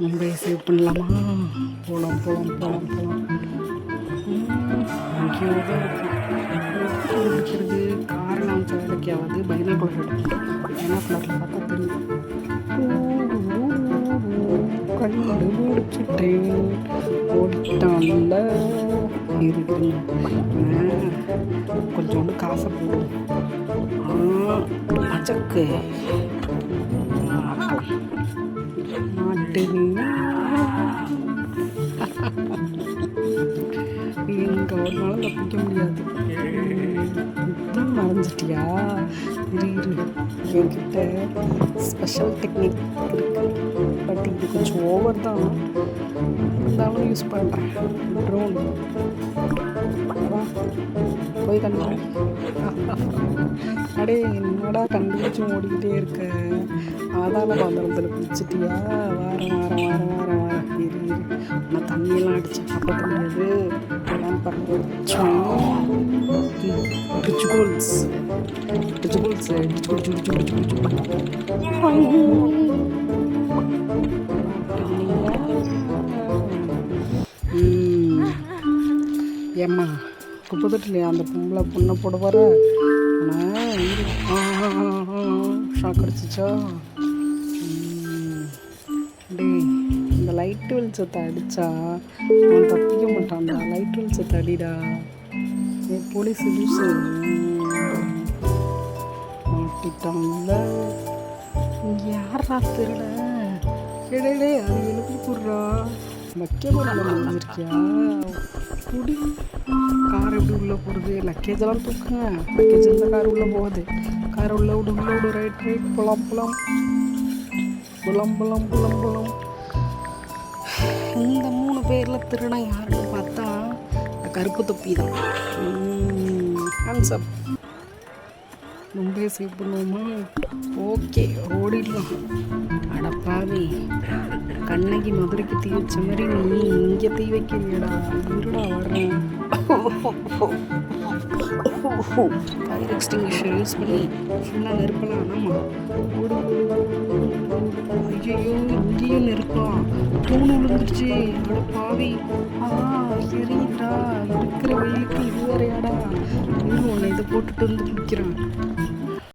Mumbai save பண்ணலாமா? போகலாம் போகலாம் போகலாம் போகலாம். அங்கேயோ தான் இருக்குது இருக்கிறது. காரணம் வேலைக்காவது பைனாகுலர் எடுத்துட்டேன். பைனாகுலரில் பார்த்தா தெரியும். கண்ணு முடிச்சுட்டேன் ஓடிட்டான்ல இருக்குங்க. கொஞ்சோண்டு காசை போடும் அச்சக்கு மாட்டுவீங்க. எங்க ஒரு நாளும் தப்பிக்க முடியாது. இதுதான் மறைஞ்சிட்டியா? இரு என்கிட்ட ஸ்பெஷல் டெக்னிக் இருக்கு. பட் இது கொஞ்சம் ஓவர் தான், இருந்தாலும் யூஸ் பண்ணுறேன். ட்ரோன் போய் கண்டு அடே என்னடா கண்டுபிடிச்சி ஓடிக்கிட்டே இருக்க? ஆதாள பாத்திரத்தில் பிடிச்சிட்டியா? வாரம் இரு நான் தண்ணியெல்லாம் அடிச்சு காப்பாற்ற முடியாது. எல்லாம் ரிச்சுவல்ஸ் ஏம்மா குப்பை தொட்டிலையா அந்த பொண்ணை போட வர? ஷாக் அடிச்சிச்சா? டே இந்த லைட் வெளிச்சத்தை அடித்தா அவன் தப்பிக்க மாட்டான்டா. லைட் வெளிச்சத்தை அடிடா. போலீஸ் லூசு மாட்டிட்டான்ல. யாரா திருட? எடே அது எழுப்பி போடுறா. லக்கேஜ் முடிஞ்சிருக்கியா? குடி. கார் எப்படி உள்ளே போடுறது? லக்கேஜெல்லாம் தூக்குங்க. லக்கேஜ் இருந்தால் கார் உள்ளே போகாது. கார் உள்ளே விடு. ரைட் போலாம். இந்த 3 பேரில் திருடன் யாருன்னு பார்த்தா இந்த கருப்பு தொப்பி தான். ஹேண்ட்ஸ்அப். மும்பை சேவ் பண்ணுவோமா? ஓகே ஓடிடலாம். அடப்பாவி கண்ணகி மதுரைக்கு தீ வச்ச மாதிரி நீ இங்கே தீ வைக்கிறீடா. இருடா வர்றேன். ஃபயர் எக்ஸ்டிங்விஷர் யூஸ் பண்ணி ஃபுல்லாக நெருப்பலாம். ஆமாம் ஓடு. ஐயோ இங்கேயும் நெருப்பலாம். தூணு விழுந்துருச்சு. அடப்பாவி எரியுடா. இருக்கிற வெயிலுக்கு இது வேறையாடா. இன்னும் ஒன்று இதை போட்டுட்டு வந்து குடிக்கிறேன்.